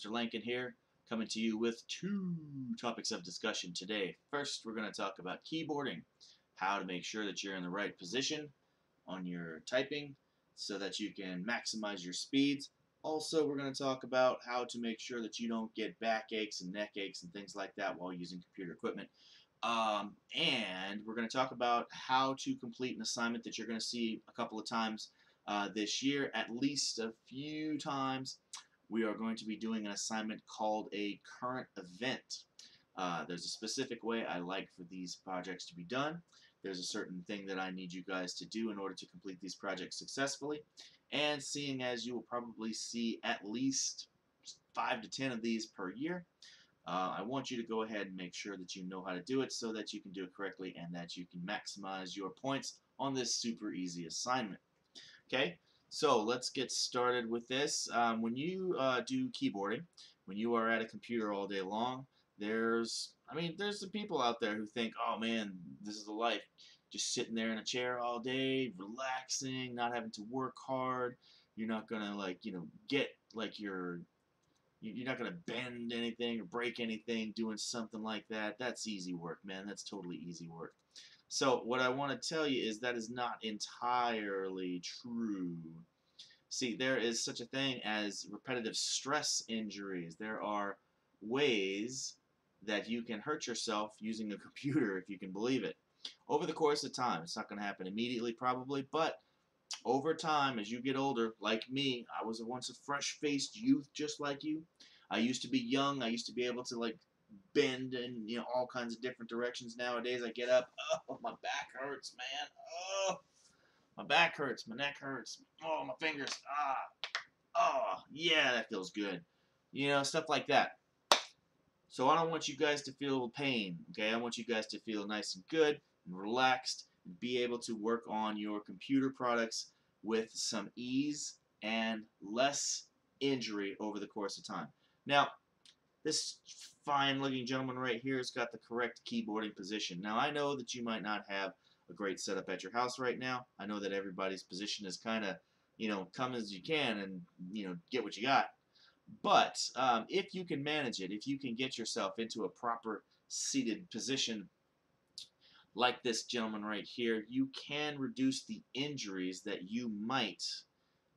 Mr. Lankin here, coming to you with two topics of discussion today. First, we're going to talk about keyboarding, how to make sure that you're in the right position on your typing so that you can maximize your speeds. Also, we're going to talk about how to make sure that you don't get backaches and neck aches and things like that while using computer equipment. And we're going to talk about how to complete an assignment that you're going to see a couple of times this year, at least a few times. We are going to be doing an assignment called a current event. There's a specific way I like for these projects to be done. There's a certain thing that I need you guys to do in order to complete these projects successfully. And seeing as you will probably see at least 5 to 10 of these per year, I want you to go ahead and make sure that you know how to do it so that you can do it correctly and that you can maximize your points on this super easy assignment. Okay, so let's get started with this. When you do keyboarding, when you are at a computer all day long, there's some people out there who think, oh man, this is the life. Just sitting there in a chair all day, relaxing, not having to work hard. You're not gonna get you're not gonna bend anything or break anything doing something like that. That's easy work, man. That's totally easy work. So what I want to tell you is that is not entirely true. See, there is such a thing as repetitive stress injuries. There are ways that you can hurt yourself using a computer, if you can believe it. Over the course of time, it's not going to happen immediately probably, but over time, as you get older, like me, I was once a fresh-faced youth just like you. I used to be young. I used to be able to bend in all kinds of different directions. Nowadays, I get up, oh, my back hurts, man. Oh, my back hurts, my neck hurts. Oh, my fingers. Oh, yeah, that feels good. Stuff like that. So I don't want you guys to feel pain, okay? I want you guys to feel nice and good and relaxed and be able to work on your computer products with some ease and less injury over the course of time. Now, this fine-looking gentleman right here has got the correct keyboarding position. Now, I know that you might not have a great setup at your house right now. I know that everybody's position is kind of, come as you can and, get what you got. But if you can manage it, if you can get yourself into a proper seated position like this gentleman right here, you can reduce the injuries that you might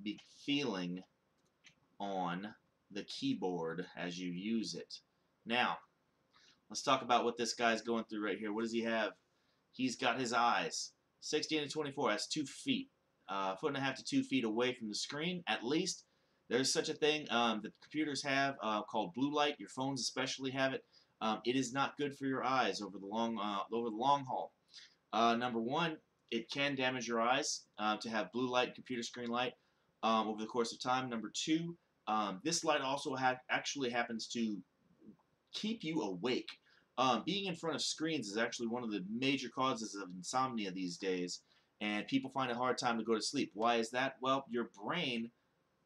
be feeling on the keyboard as you use it. Now, let's talk about what this guy's going through right here. What does he have? He's got his eyes 16 to 24. That's 2 feet. Foot and a half to 2 feet away from the screen, at least. There's such a thing that computers have called blue light. Your phones especially have it. It is not good for your eyes over the long haul. Number one, it can damage your eyes to have blue light, computer screen light over the course of time. Number two, this light also actually happens to keep you awake. Being in front of screens is actually one of the major causes of insomnia these days, and people find it a hard time to go to sleep. Why is that? Well, your brain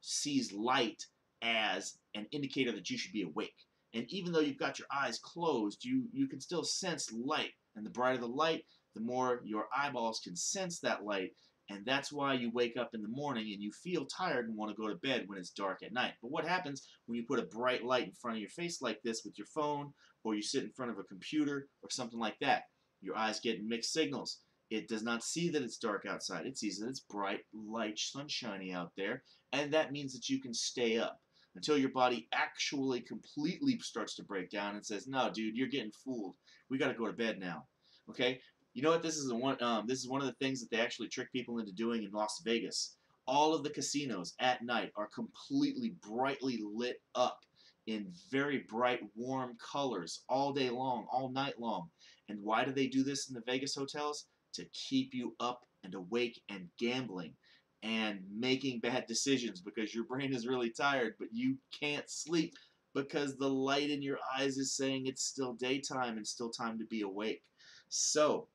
sees light as an indicator that you should be awake. And even though you've got your eyes closed, you can still sense light. And the brighter the light, the more your eyeballs can sense that light. And that's why you wake up in the morning and you feel tired and want to go to bed when it's dark at night. But what happens when you put a bright light in front of your face like this with your phone, or you sit in front of a computer or something like that? Your eyes get mixed signals. It does not see that it's dark outside. It sees that it's bright, light, sunshiny out there, and that means that you can stay up until your body actually completely starts to break down and says, "No, dude, you're getting fooled. We got to go to bed now." Okay? You know what? This is one of the things that they actually trick people into doing in Las Vegas. All of the casinos at night are completely brightly lit up in very bright, warm colors all day long, all night long. And why do they do this in the Vegas hotels? To keep you up and awake and gambling and making bad decisions because your brain is really tired, but you can't sleep because the light in your eyes is saying it's still daytime and still time to be awake. So,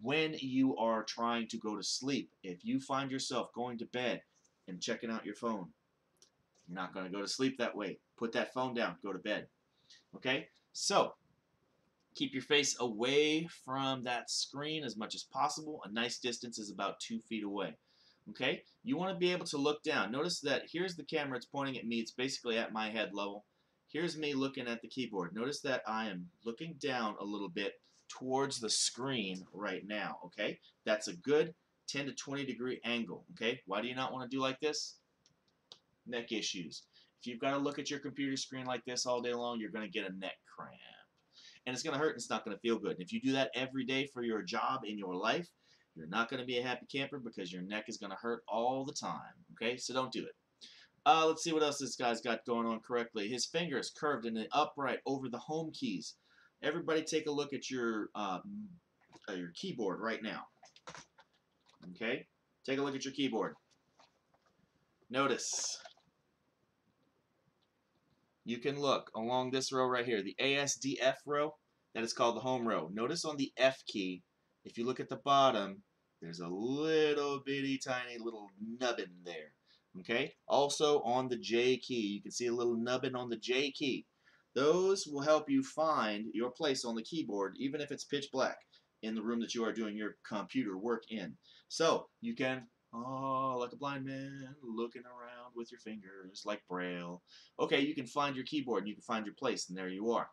when you are trying to go to sleep, if you find yourself going to bed and checking out your phone, you're not going to go to sleep that way. Put that phone down, go to bed. Okay? So, keep your face away from that screen as much as possible. A nice distance is about 2 feet away. Okay? You want to be able to look down. Notice that here's the camera, it's pointing at me, it's basically at my head level. Here's me looking at the keyboard. Notice that I am looking down a little bit towards the screen right now, okay? That's a good 10 to 20 degree angle, okay? Why do you not want to do like this? Neck issues. If you've got to look at your computer screen like this all day long, you're going to get a neck cramp. And it's going to hurt and it's not going to feel good. And if you do that every day for your job in your life, you're not going to be a happy camper because your neck is going to hurt all the time. Okay, so don't do it. Let's see what else this guy's got going on correctly. His fingers curved in an upright over the home keys. Everybody take a look at your keyboard right now. Okay, take a look at your keyboard. Notice. You can look along this row right here, the ASDF row, that is called the home row. Notice on the F key, if you look at the bottom, there's a little bitty tiny little nubbin there. Okay? Also on the J key, you can see a little nubbin on the J key. Those will help you find your place on the keyboard, even if it's pitch black in the room that you are doing your computer work in. So you can, like a blind man looking around with your fingers like Braille. Okay, you can find your keyboard and you can find your place, and there you are.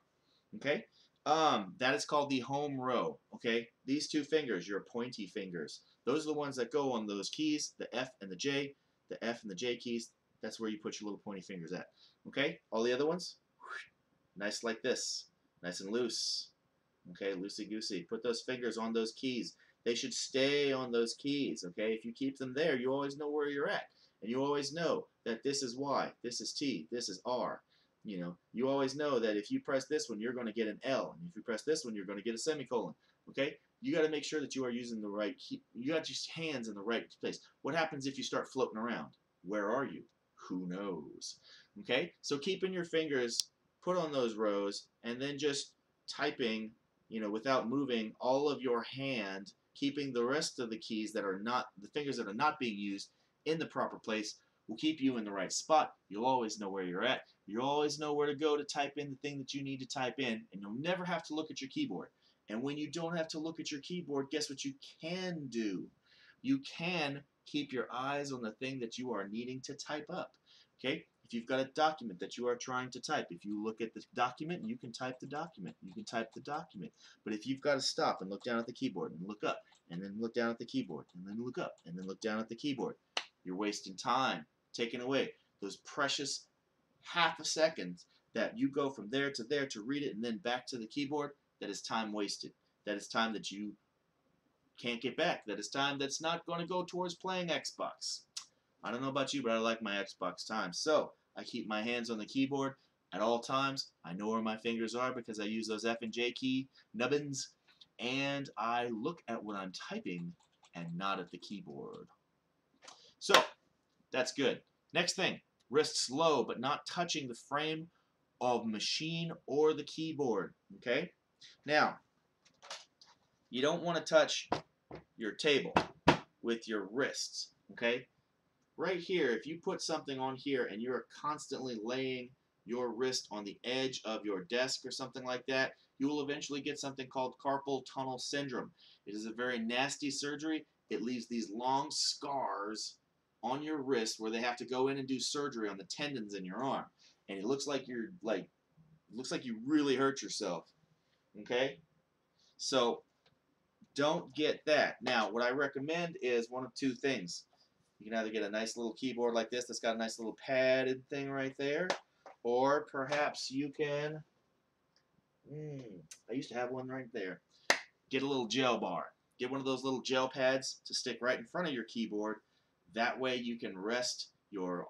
Okay? That is called the home row. Okay? These two fingers, your pointy fingers, those are the ones that go on those keys, the F and the J. The F and the J keys, that's where you put your little pointy fingers at. Okay? All the other ones, nice like this. Nice and loose. Okay? Loosey-goosey. Put those fingers on those keys. They should stay on those keys. Okay? If you keep them there, you always know where you're at. And you always know that this is Y, this is T, this is R. You know, you always know that if you press this one, you're going to get an L. And if you press this one, you're going to get a semicolon. Okay? You got to make sure that you are using the right key. You got your hands in the right place. What happens if you start floating around? Where are you? Who knows? Okay? So keeping your fingers put on those rows and then just typing, you know, without moving all of your hand, keeping the rest of the keys that are not, the fingers that are not being used in the proper place will keep you in the right spot. You'll always know where you're at. You'll always know where to go to type in the thing that you need to type in, and you'll never have to look at your keyboard. And when you don't have to look at your keyboard, guess what you can do? You can keep your eyes on the thing that you are needing to type up. Okay? If you've got a document that you are trying to type, if you look at the document, you can type the document. You can type the document. But if you've got to stop and look down at the keyboard and look up, and then look down at the keyboard, and then look up, and then look down at the keyboard, you're wasting time, taking away those precious half a second that you go from there to read it and then back to the keyboard. That is time wasted. That is time that you can't get back. That is time that's not going to go towards playing Xbox. I don't know about you, but I like my Xbox time. So I keep my hands on the keyboard at all times. I know where my fingers are because I use those F and J key nubbins. And I look at what I'm typing and not at the keyboard. So that's good. Next thing, wrists low but not touching the frame of machine or the keyboard. Okay? Now, you don't want to touch your table with your wrists. Okay? Right here, if you put something on here and you're constantly laying your wrist on the edge of your desk or something like that, you will eventually get something called carpal tunnel syndrome. It is a very nasty surgery. It leaves these long scars on your wrist where they have to go in and do surgery on the tendons in your arm. And it looks like you really hurt yourself. Okay? So don't get that. Now, what I recommend is one of two things. You can either get a nice little keyboard like this that's got a nice little padded thing right there, or perhaps you can, I used to have one right there, get a little gel bar. Get one of those little gel pads to stick right in front of your keyboard. That way you can rest your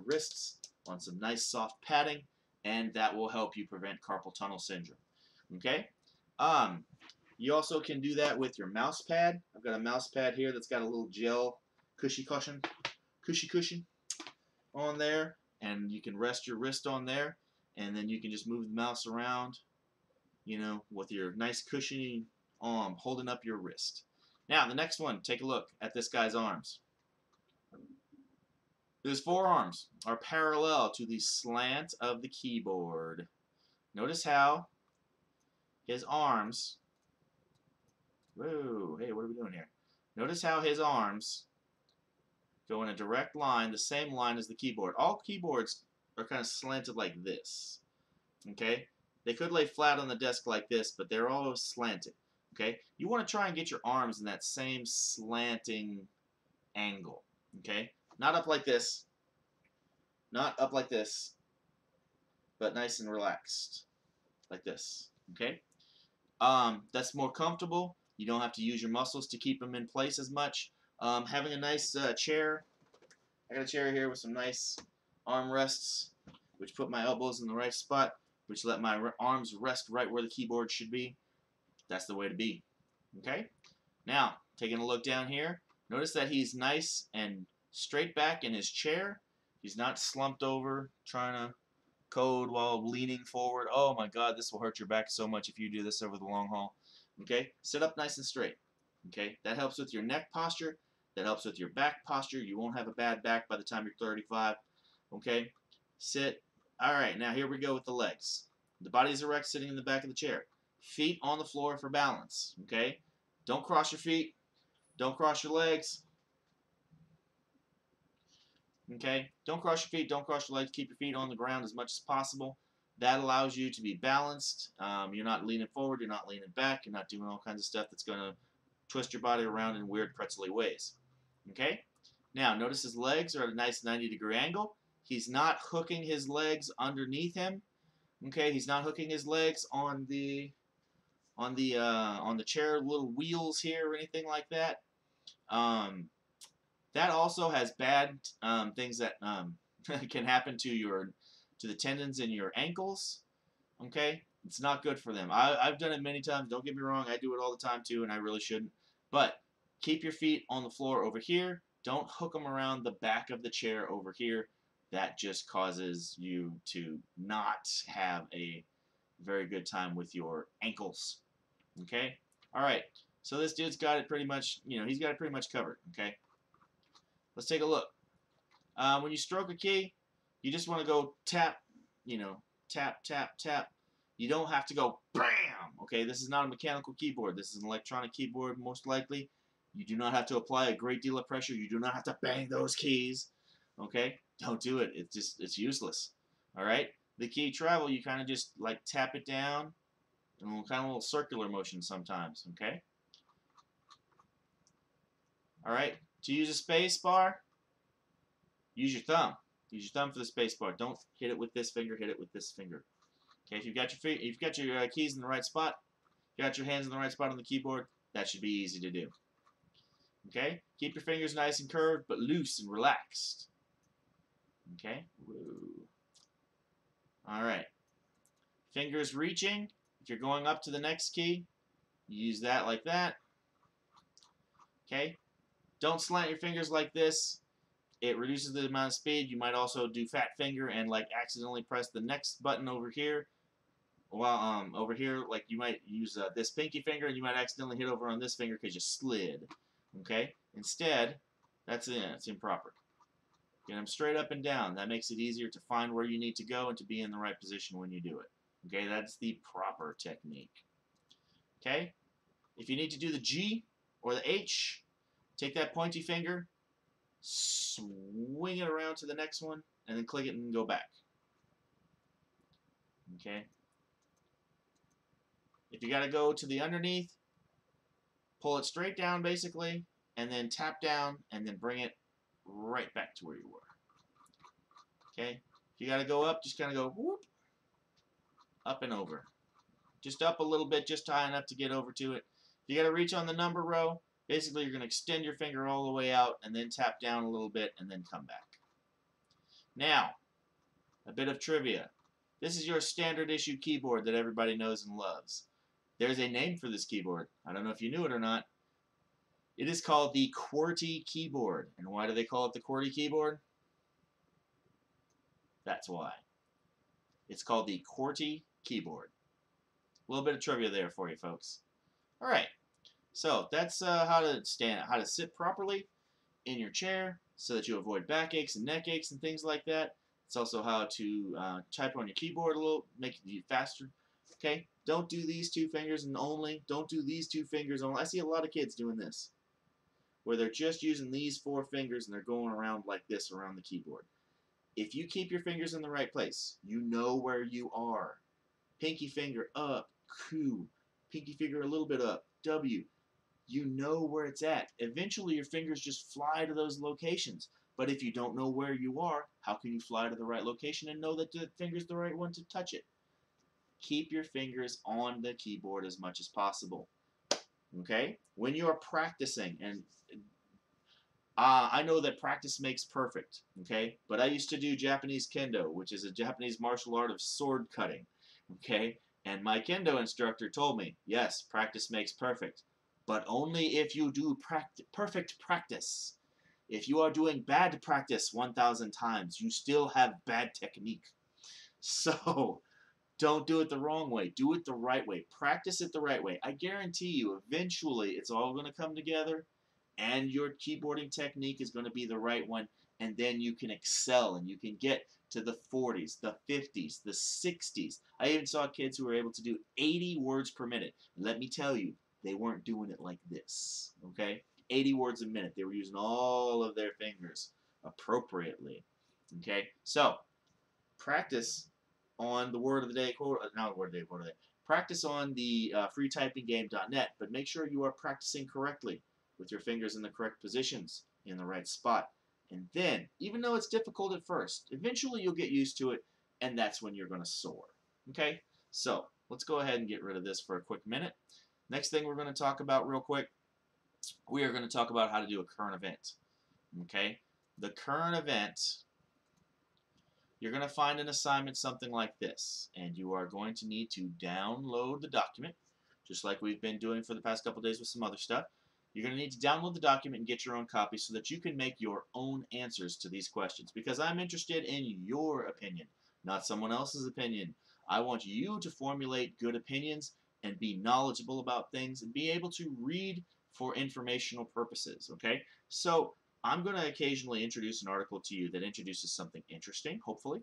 wrists on some nice soft padding, and that will help you prevent carpal tunnel syndrome. Okay? You also can do that with your mouse pad. I've got a mouse pad here that's got a little gel cushy cushion on there, and you can rest your wrist on there, and then you can just move the mouse around, you know, with your nice cushiony arm holding up your wrist. Now, the next one, take a look at this guy's arms. His forearms are parallel to the slant of the keyboard. Notice how his arms, whoa, hey, what are we doing here? Notice how his arms go in a direct line, the same line as the keyboard. All keyboards are kind of slanted like this. Okay? They could lay flat on the desk like this, but they're always slanted. Okay? You want to try and get your arms in that same slanting angle. Okay? Not up like this. Not up like this. But nice and relaxed. Like this. Okay? That's more comfortable. You don't have to use your muscles to keep them in place as much. Having a nice chair. I got a chair here with some nice arm rests, which put my elbows in the right spot, which let my arms rest right where the keyboard should be. That's the way to be. Okay? Now, taking a look down here, notice that he's nice and straight back in his chair. He's not slumped over trying to code while leaning forward. Oh my God, this will hurt your back so much if you do this over the long haul. Okay? Sit up nice and straight. Okay? That helps with your neck posture. That helps with your back posture. You won't have a bad back by the time you're 35. Okay? Sit. All right, now here we go with the legs. The body is erect, sitting in the back of the chair. Feet on the floor for balance. Okay? Don't cross your feet. Don't cross your legs. Okay? Don't cross your feet. Don't cross your legs. Keep your feet on the ground as much as possible. That allows you to be balanced. You're not leaning forward. You're not leaning back. You're not doing all kinds of stuff that's going to twist your body around in weird pretzel-y ways. Okay? Now, notice his legs are at a nice 90-degree angle. He's not hooking his legs underneath him. Okay, he's not hooking his legs on the chair little wheels here or anything like that. That also has bad things that can happen to the tendons in your ankles. Okay, it's not good for them. I've done it many times. Don't get me wrong, I do it all the time too, and I really shouldn't. But keep your feet on the floor over here. Don't hook them around the back of the chair over here. That just causes you to not have a very good time with your ankles. Okay? Alright, so this dude's got it pretty much, he's got it pretty much covered. Okay? Let's take a look. When you stroke a key, you just want to go tap, tap, tap, tap. You don't have to go BAM! Okay, this is not a mechanical keyboard. This is an electronic keyboard, most likely. You do not have to apply a great deal of pressure. You do not have to bang those keys. Okay? Don't do it. It's useless. Alright? The key travel, you kind of just like tap it down in kind of a little circular motion sometimes. Okay? Alright? To use a space bar, use your thumb. Use your thumb for the space bar. Don't hit it with this finger, hit it with this finger. Okay, if you've got your keys in the right spot, you got your hands in the right spot on the keyboard, that should be easy to do. Okay? Keep your fingers nice and curved, but loose and relaxed. Okay? Woo. Alright. Fingers reaching. If you're going up to the next key, you use that like that. Okay? Don't slant your fingers like this. It reduces the amount of speed. You might also do fat finger and like accidentally press the next button over here. While over here, like you might use this pinky finger and you might accidentally hit over on this finger because you slid. Okay? Instead, it's improper. Get them straight up and down. That makes it easier to find where you need to go and to be in the right position when you do it. Okay? That's the proper technique. Okay? If you need to do the G or the H, take that pointy finger, swing it around to the next one, and then click it and go back. Okay? If you got to go to the underneath, pull it straight down basically, and then tap down, and then bring it right back to where you were. Okay? If you got to go up, just kind of go whoop, up and over. Just up a little bit, just high enough to get over to it. If you got to reach on the number row, basically you're going to extend your finger all the way out and then tap down a little bit and then come back. Now, a bit of trivia. This is your standard issue keyboard that everybody knows and loves. There's a name for this keyboard. I don't know if you knew it or not. It is called the QWERTY keyboard. And why do they call it the QWERTY keyboard? That's why. It's called the QWERTY keyboard. A little bit of trivia there for you folks. Alright, so that's how to sit properly in your chair so that you avoid backaches and neck aches and things like that. It's also how to type on your keyboard a little, make it faster. Okay, don't do these two fingers and only. Don't do these two fingers only. I see a lot of kids doing this. where they're just using these 4 fingers and they're going around like this around the keyboard. If you keep your fingers in the right place, you know where you are. Pinky finger up, Q. Pinky finger a little bit up, W. You know where it's at. Eventually your fingers just fly to those locations. But if you don't know where you are, how can you fly to the right location and know that the finger's the right one to touch it? Keep your fingers on the keyboard as much as possible. Okay? When you are practicing, and I know that practice makes perfect, okay? But I used to do Japanese Kendo, which is a Japanese martial art of sword cutting, okay? And my Kendo instructor told me, yes, practice makes perfect, but only if you do perfect practice. If you are doing bad practice 1,000 times, you still have bad technique. So, don't do it the wrong way. Do it the right way. Practice it the right way. I guarantee you, eventually, it's all going to come together, and your keyboarding technique is going to be the right one, and then you can excel, and you can get to the 40s, the 50s, the 60s. I even saw kids who were able to do 80 words per minute. Let me tell you, they weren't doing it like this, okay? 80 words a minute. They were using all of their fingers appropriately, okay? So, practice on the word of the day quote, not the word of the day quote of the day. Practice on the freetypinggame.net, but make sure you are practicing correctly with your fingers in the correct positions in the right spot. And then, even though it's difficult at first, eventually you'll get used to it, and that's when you're going to soar. Okay? So, let's go ahead and get rid of this for a quick minute. Next thing we're going to talk about real quick, we are going to talk about how to do a current event. Okay? The current event, you're going to find an assignment something like this, and you are going to need to download the document, just like we've been doing for the past couple days with some other stuff. You're going to need to download the document and get your own copy so that you can make your own answers to these questions, because I'm interested in your opinion, not someone else's opinion. I want you to formulate good opinions and be knowledgeable about things and be able to read for informational purposes, okay? So I'm going to occasionally introduce an article to you that introduces something interesting, hopefully,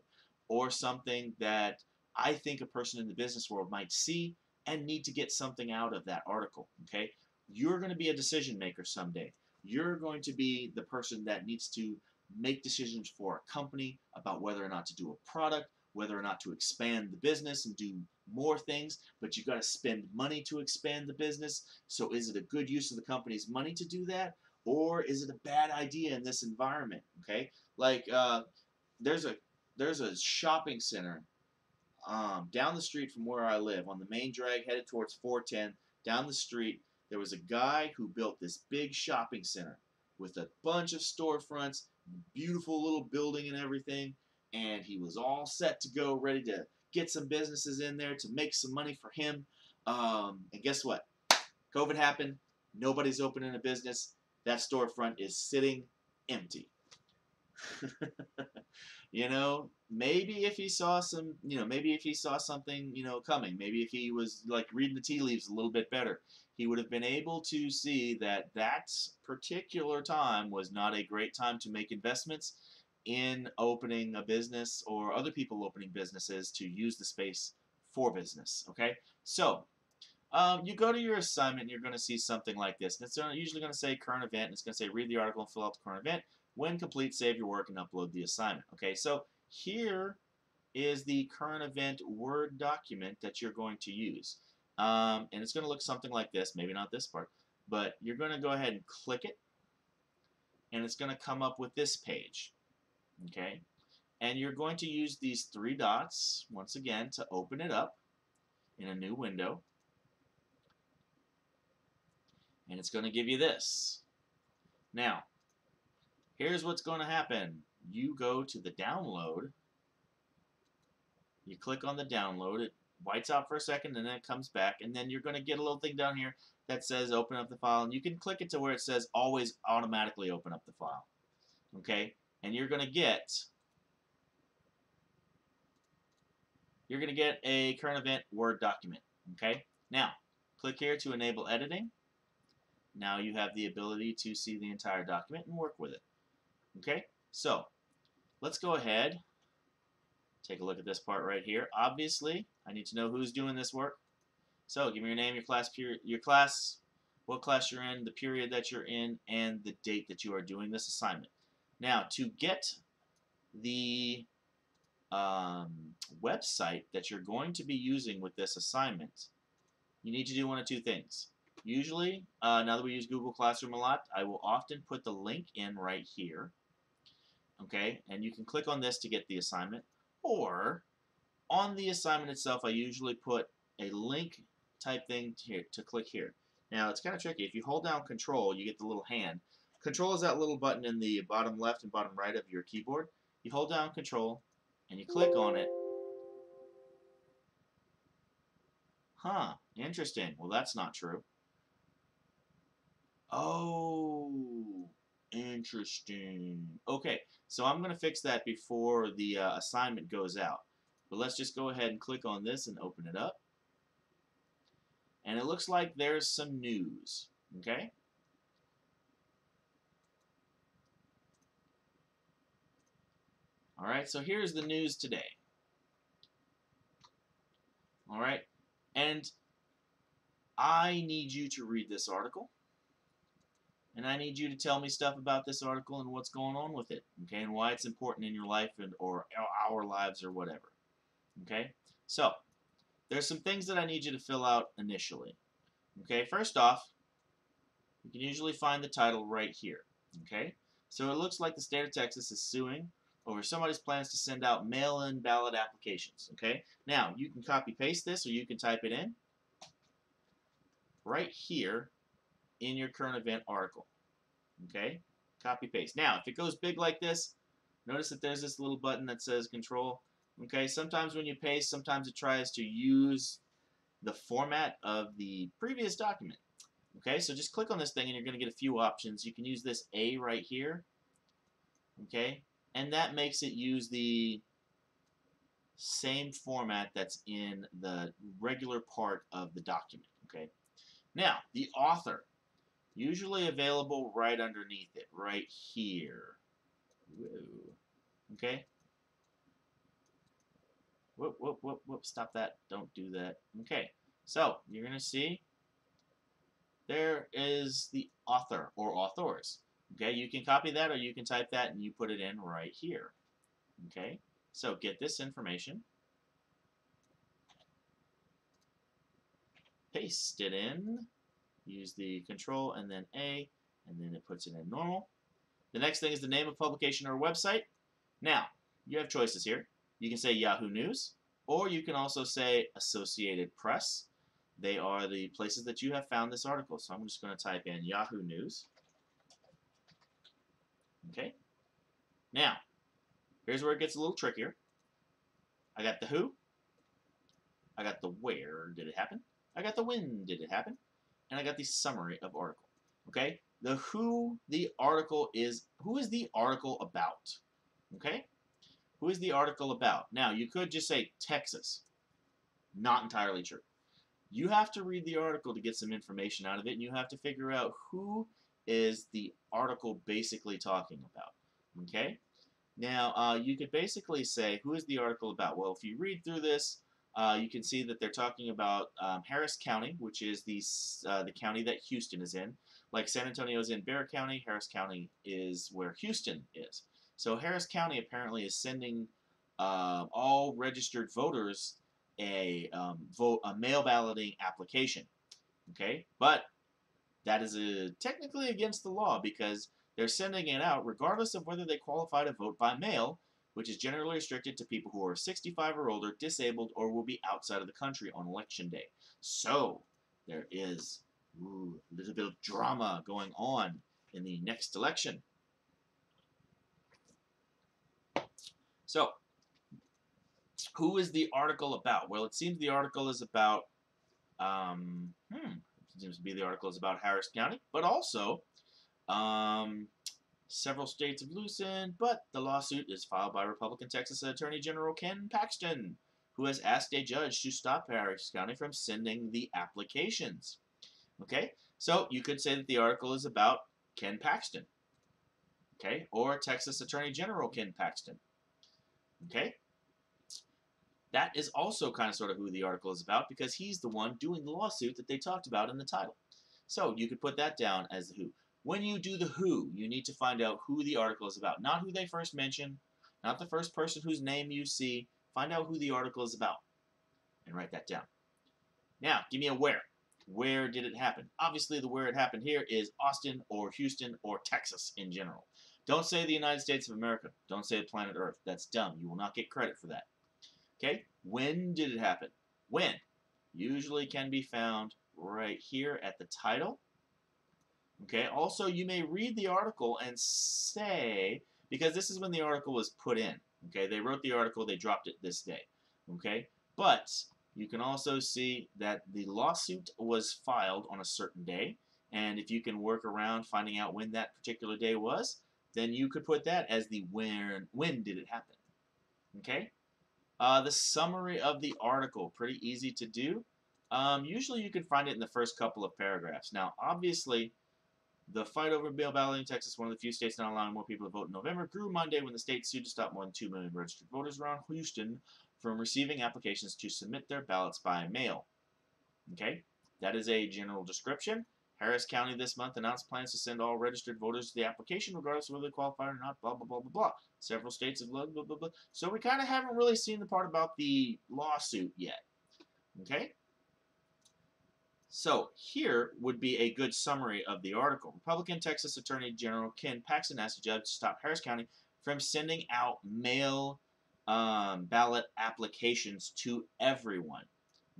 or something that I think a person in the business world might see and need to get something out of that article, okay? You're going to be a decision maker someday. You're going to be the person that needs to make decisions for a company about whether or not to do a product, whether or not to expand the business and do more things, but you've got to spend money to expand the business. So is it a good use of the company's money to do that? Or is it a bad idea in this environment? Okay, like there's a shopping center down the street from where I live on the main drag headed towards 410. Down the street, there was a guy who built this big shopping center with a bunch of storefronts, beautiful little building and everything, and he was all set to go, ready to get some businesses in there to make some money for him. And guess what? COVID happened. Nobody's opening a business. That storefront is sitting empty. You know, maybe if he saw some, maybe if he saw something, coming, maybe if he was like reading the tea leaves a little bit better, he would have been able to see that that particular time was not a great time to make investments in opening a business or other people opening businesses to use the space for business. Okay, so you go to your assignment and you're going to see something like this. And it's usually going to say current event, and it's going to say read the article and fill out the current event. When complete, save your work and upload the assignment. Okay, so here is the current event Word document that you're going to use. And it's going to look something like this, maybe not this part, but you're going to go ahead and click it, and it's going to come up with this page. Okay, and you're going to use these 3 dots, once again, to open it up in a new window. And it's going to give you this. Now, here's what's going to happen. You go to the download. You click on the download. It whites out for a second, and then it comes back. And then you're going to get a little thing down here that says open up the file. And you can click it to where it says always automatically open up the file. Okay? And you're going to get a current event Word document. Okay? Now, click here to enable editing. Now you have the ability to see the entire document and work with it. Okay, so let's go ahead, take a look at this part right here. Obviously, I need to know who's doing this work. So give me your name, your class, what class you're in, the period that you're in, and the date that you are doing this assignment. Now, to get the website that you're going to be using with this assignment, you need to do one of two things. Usually, now that we use Google Classroom a lot, I will often put the link in right here. Okay, and you can click on this to get the assignment, or on the assignment itself, I usually put a link type thing here to click here. Now, it's kind of tricky. If you hold down Control, you get the little hand. Control is that little button in the bottom left and bottom right of your keyboard. You hold down Control, and you click on it. Huh, interesting. Well, that's not true. Oh, interesting. Okay, so I'm going to fix that before the assignment goes out. But let's just go ahead and click on this and open it up. And it looks like there's some news. Okay? All right, so here's the news today. All right, and I need you to read this article. And I need you to tell me stuff about this article and what's going on with it, okay, and why it's important in your life and or our lives or whatever. Okay, so there's some things that I need you to fill out initially. Okay, first off, you can usually find the title right here. Okay, so it looks like the state of Texas is suing over somebody's plans to send out mail-in ballot applications. Okay, now you can copy paste this or you can type it in right here in your current event article. Okay, copy paste. Now, if it goes big like this, notice that there's this little button that says Control. Okay, sometimes when you paste, sometimes it tries to use the format of the previous document. Okay, so just click on this thing and you're going to get a few options. You can use this A right here. Okay, and that makes it use the same format that's in the regular part of the document. Okay, now the author. Usually available right underneath it, right here. Whoa. Okay? Whoop, whoop, whoop, whoop. Stop that. Don't do that. Okay. So, you're going to see there is the author or authors. Okay? You can copy that or you can type that and you put it in right here. Okay? So, get this information. Paste it in. Use the Control and then A, and then it puts it in normal. The next thing is the name of publication or website. Now, you have choices here. You can say Yahoo News, or you can also say Associated Press. They are the places that you have found this article. So I'm just going to type in Yahoo News. Okay. Now, here's where it gets a little trickier. I got the who. I got the where did it happen. I got the when did it happen. And I got the summary of article. Okay? The who the article is, who is the article about? Okay? Who is the article about? Now, you could just say Texas. Not entirely true. You have to read the article to get some information out of it, and you have to figure out who is the article basically talking about. Okay? Now, you could basically say, who is the article about? Well, if you read through this, you can see that they're talking about Harris County, which is the county that Houston is in. Like San Antonio is in Bexar County, Harris County is where Houston is. So Harris County apparently is sending all registered voters a mail balloting application. Okay, but that is technically against the law because they're sending it out regardless of whether they qualify to vote by mail, which is generally restricted to people who are 65 or older, disabled, or will be outside of the country on election day. So there is a little bit of drama going on in the next election. So, who is the article about? Well, it seems the article is about, it seems to be the article is about Harris County, but also, several states have loosened, but the lawsuit is filed by Republican Texas Attorney General Ken Paxton, who has asked a judge to stop Harris County from sending the applications. Okay, so you could say that the article is about Ken Paxton, okay, or Texas Attorney General Ken Paxton, okay. That is also kind of sort of who the article is about because he's the one doing the lawsuit that they talked about in the title. So you could put that down as the who. When you do the who, you need to find out who the article is about. Not who they first mention, not the first person whose name you see. Find out who the article is about and write that down. Now, give me a where. Where did it happen? Obviously, the where it happened here is Austin or Houston or Texas in general. Don't say the United States of America. Don't say planet Earth. That's dumb. You will not get credit for that. Okay? When did it happen? When? Usually can be found right here at the title. Okay? Also, you may read the article and say, because this is when the article was put in. Okay? They wrote the article, they dropped it this day. Okay? But you can also see that the lawsuit was filed on a certain day, and if you can work around finding out when that particular day was, then you could put that as the when did it happen. Okay? The summary of the article, pretty easy to do. Usually you can find it in the first couple of paragraphs. Now, obviously, the fight over mail balloting in Texas, one of the few states not allowing more people to vote in November, grew Monday when the state sued to stop more than 2 million registered voters around Houston from receiving applications to submit their ballots by mail. Okay, that is a general description. Harris County this month announced plans to send all registered voters the application, regardless of whether they qualify or not, blah, blah, blah, blah, blah. Several states have blah, blah, blah, blah. So we kind of haven't really seen the part about the lawsuit yet. Okay? So here would be a good summary of the article. Republican Texas Attorney General Ken Paxton asked the judge to stop Harris County from sending out mail ballot applications to everyone.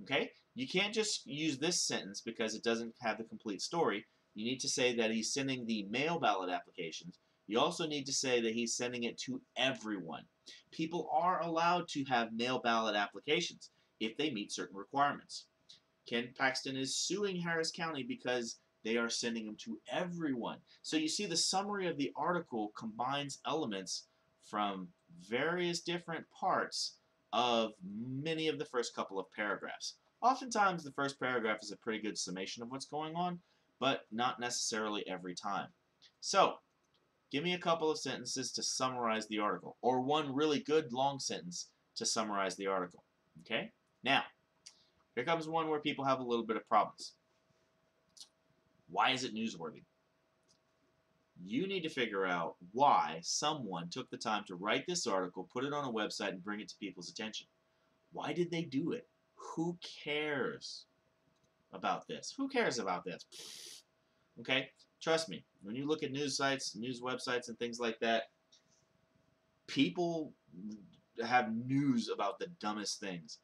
Okay? You can't just use this sentence because it doesn't have the complete story. You need to say that he's sending the mail ballot applications. You also need to say that he's sending it to everyone. People are allowed to have mail ballot applications if they meet certain requirements. Ken Paxton is suing Harris County because they are sending them to everyone. So you see the summary of the article combines elements from various different parts of many of the first couple of paragraphs. Oftentimes the first paragraph is a pretty good summation of what's going on, but not necessarily every time. So, give me a couple of sentences to summarize the article, or one really good long sentence to summarize the article. Okay? Now, here comes one where people have a little bit of problems. Why is it newsworthy? You need to figure out why someone took the time to write this article, put it on a website, and bring it to people's attention. Why did they do it? Who cares about this? Who cares about this? Okay? Trust me, when you look at news sites, news websites, and things like that, people have news about the dumbest things.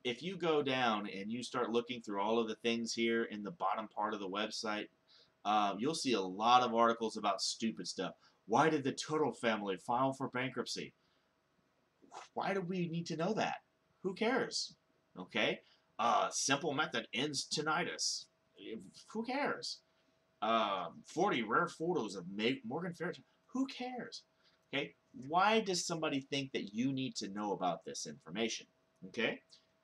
If you go down and you start looking through all of the things here in the bottom part of the website, you'll see a lot of articles about stupid stuff. Why did the Tuttle family file for bankruptcy? Why do we need to know that? Who cares? Okay? Simple method ends tinnitus. Who cares? 40 rare photos of Morgan Fairchild. Who cares? Okay? Why does somebody think that you need to know about this information? Okay?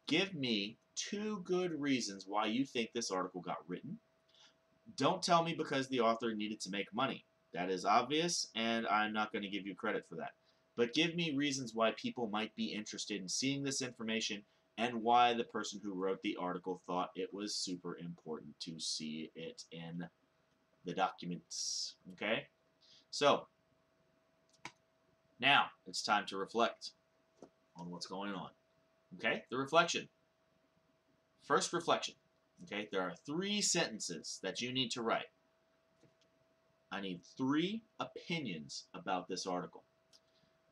Give me 2 good reasons why you think this article got written. Don't tell me because the author needed to make money. That is obvious, and I'm not going to give you credit for that. But give me reasons why people might be interested in seeing this information and why the person who wrote the article thought it was super important to see it in the documents. Okay? So, now it's time to reflect on what's going on. Okay? The reflection. First reflection. Okay? There are 3 sentences that you need to write. I need 3 opinions about this article.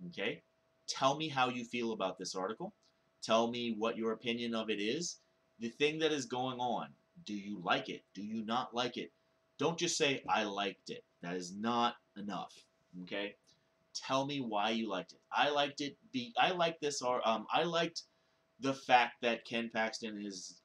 Okay? Tell me how you feel about this article. Tell me what your opinion of it is. The thing that is going on. Do you like it? Do you not like it? Don't just say, I liked it. That is not enough. Okay? Tell me why you liked it. I liked it. I liked this. I liked the fact that Ken Paxton is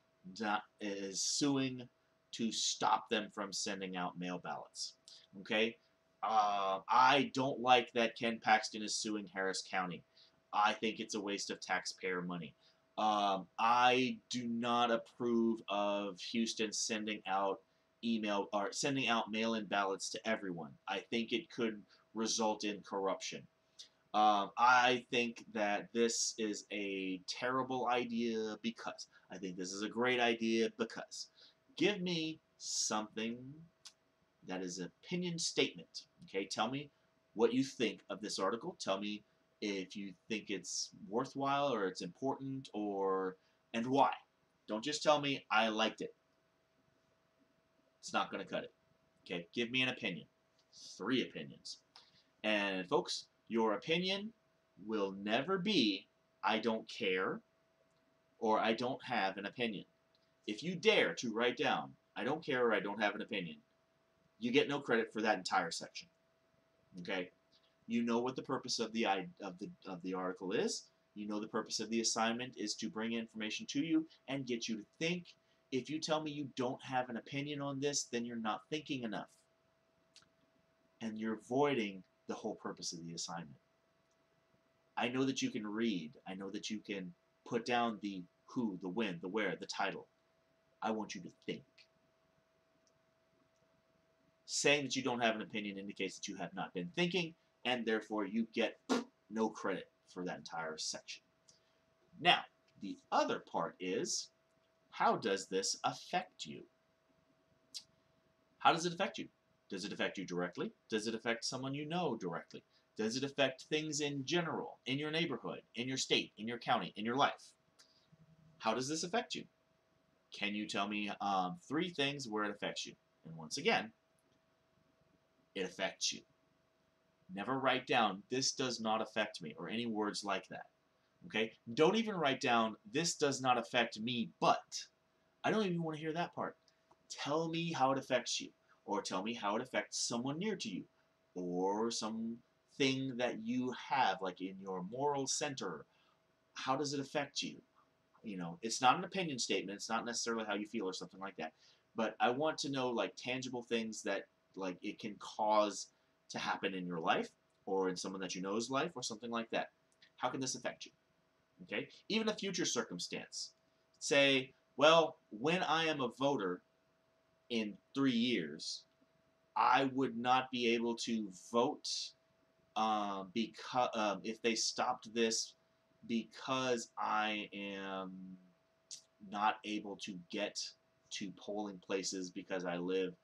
suing to stop them from sending out mail ballots. Okay? I don't like that Ken Paxton is suing Harris County. I think it's a waste of taxpayer money. I do not approve of Houston sending out mail-in ballots to everyone. I think it could result in corruption. I think that this is a terrible idea because. I think this is a great idea because. Give me something that is an opinion statement. Okay, tell me what you think of this article. Tell me if you think it's worthwhile or it's important and why. Don't just tell me I liked it. It's not going to cut it. Okay, give me an opinion. 3 opinions. And folks, your opinion will never be I don't care or I don't have an opinion. If you dare to write down I don't care or I don't have an opinion, you get no credit for that entire section. Okay? You know what the purpose of the article is. You know the purpose of the assignment is to bring information to you and get you to think. If you tell me you don't have an opinion on this, then you're not thinking enough. And you're avoiding the whole purpose of the assignment. I know that you can read. I know that you can put down the who, the when, the where, the title. I want you to think. Saying that you don't have an opinion indicates that you have not been thinking, and therefore you get no credit for that entire section. Now, the other part is, how does this affect you? How does it affect you? Does it affect you directly? Does it affect someone you know directly? Does it affect things in general, in your neighborhood, in your state, in your county, in your life? How does this affect you? Can you tell me 3 things where it affects you? And once again, it affects you. Never write down, this does not affect me, or any words like that. Okay? Don't even write down, this does not affect me, but. I don't even want to hear that part. Tell me how it affects you, or tell me how it affects someone near to you, or something that you have, like in your moral center. How does it affect you? You know, it's not an opinion statement. It's not necessarily how you feel or something like that. But I want to know, like, tangible things that, like, it can cause to happen in your life or in someone that you know's life or something like that. How can this affect you? Okay? Even a future circumstance. Say, well, when I am a voter in 3 years, I would not be able to vote because if they stopped this because I am not able to get to polling places because I live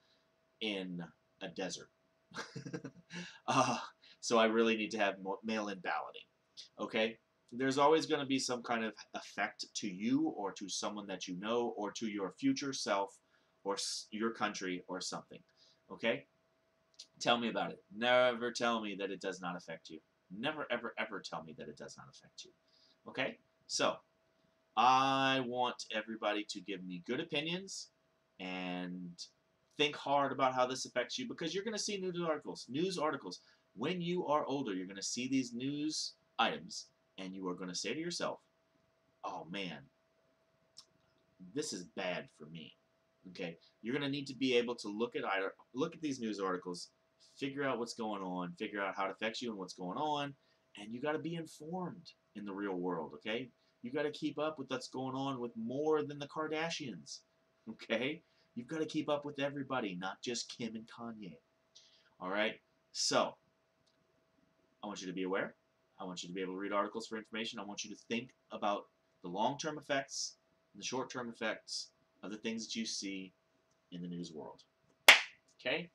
in a desert. So I really need to have mail-in balloting. Okay? There's always going to be some kind of effect to you or to someone that you know or to your future self or your country or something. Okay? Tell me about it. Never tell me that it does not affect you. Never, ever, ever tell me that it does not affect you. Okay? So, I want everybody to give me good opinions and think hard about how this affects you because you're going to see news articles. News articles. When you are older, you're going to see these news items and you are going to say to yourself, oh man, this is bad for me. Okay? You're going to need to be able to look at these news articles, figure out what's going on, figure out how it affects you and what's going on, and you got to be informed in the real world, okay? You got to keep up with what's going on with more than the Kardashians, okay? You've got to keep up with everybody, not just Kim and Kanye. All right? So, I want you to be aware. I want you to be able to read articles for information. I want you to think about the long-term effects and the short-term effects of the things that you see in the news world. Okay?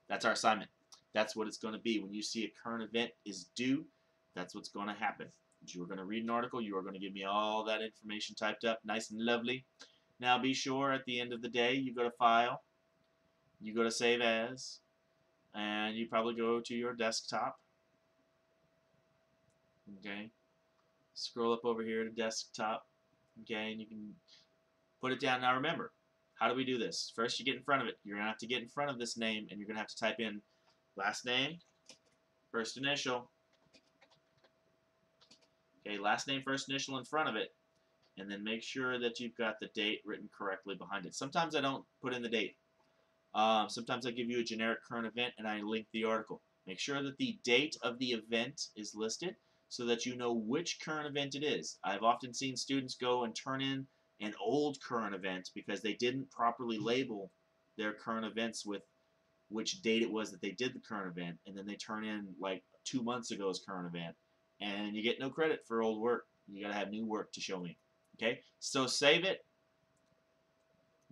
That's our assignment. That's what it's going to be. When you see a current event is due, that's what's going to happen. You are going to read an article. You are going to give me all that information typed up, nice and lovely. Now be sure at the end of the day, you go to File, you go to Save As, and you probably go to your desktop. Okay? Scroll up over here to Desktop. Okay? And you can put it down. Now remember, how do we do this? First, you get in front of it. You're going to have to get in front of this name, and you're going to have to type in last name, first initial. Okay, last name, first initial in front of it, and then make sure that you've got the date written correctly behind it. Sometimes I don't put in the date. Sometimes I give you a generic current event, and I link the article. Make sure that the date of the event is listed so that you know which current event it is. I've often seen students go and turn in an old current event because they didn't properly label their current events with which date it was that they did the current event, and then they turn in like 2 months ago's current event, and you get no credit for old work. You got to have new work to show me. Okay, so save it,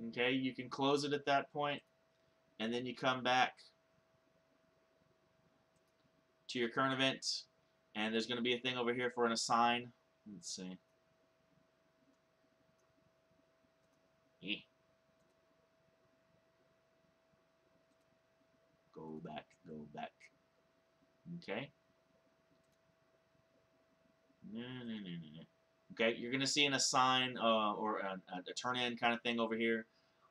Okay, you can close it at that point, and then you come back to your current event, and there's going to be a thing over here for an assign. Let's see. Go back, go back. Okay. Okay, you're going to see an assign or a turn in kind of thing over here.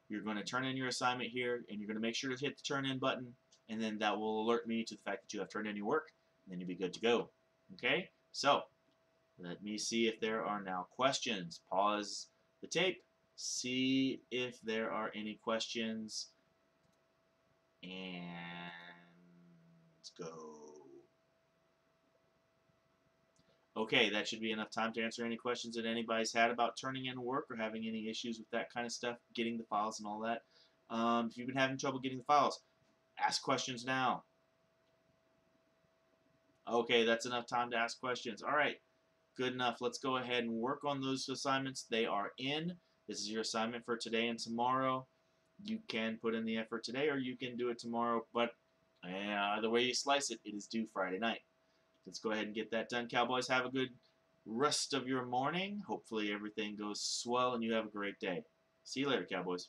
You're going to turn in your assignment here, and you're going to make sure to hit the turn in button, and then that will alert me to the fact that you have turned in your work, and then you'll be good to go. Okay, so let me see if there are now questions. Pause the tape, see if there are any questions, and go. Okay, that should be enough time to answer any questions that anybody's had about turning in work or having any issues with that kind of stuff, getting the files and all that. If you've been having trouble getting the files, ask questions now. Okay, that's enough time to ask questions. All right, good enough. Let's go ahead and work on those assignments. They are in. This is your assignment for today and tomorrow. You can put in the effort today or you can do it tomorrow, but the way you slice it, it is due Friday night. Let's go ahead and get that done. Cowboys, have a good rest of your morning. Hopefully everything goes swell and you have a great day. See you later, Cowboys.